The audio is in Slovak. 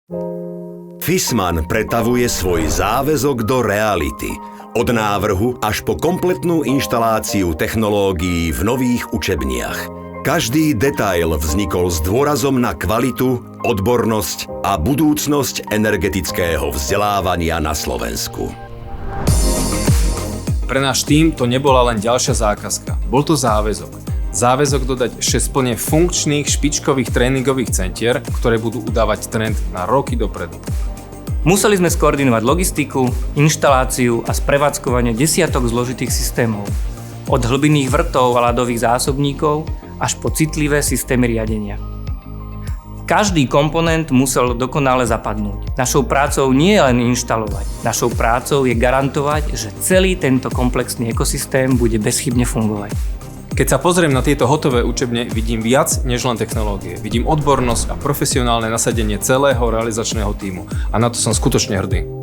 FISMAN pretavuje svoj záväzok do reality. Od návrhu až po kompletnú inštaláciu technológií v nových učebniach. Každý detail vznikol s dôrazom na kvalitu, odbornosť a budúcnosť energetického vzdelávania na Slovensku. Pre náš tím to nebola len ďalšia zákazka, bol to záväzok. Záväzok dodať 6 plne funkčných špičkových tréningových centier, ktoré budú udávať trend na roky dopredu. Museli sme skoordinovať logistiku, inštaláciu a sprevádzkovanie desiatok zložitých systémov. Od hlbinných vrtov a ľadových zásobníkov až po citlivé systémy riadenia. Každý komponent musel dokonale zapadnúť. Našou prácou nie je len inštalovať. Našou prácou je garantovať, že celý tento komplexný ekosystém bude bezchybne fungovať. Keď sa pozriem na tieto hotové učebne, vidím viac než len technológie. Vidím odbornosť a profesionálne nasadenie celého realizačného tímu. A na to som skutočne hrdý.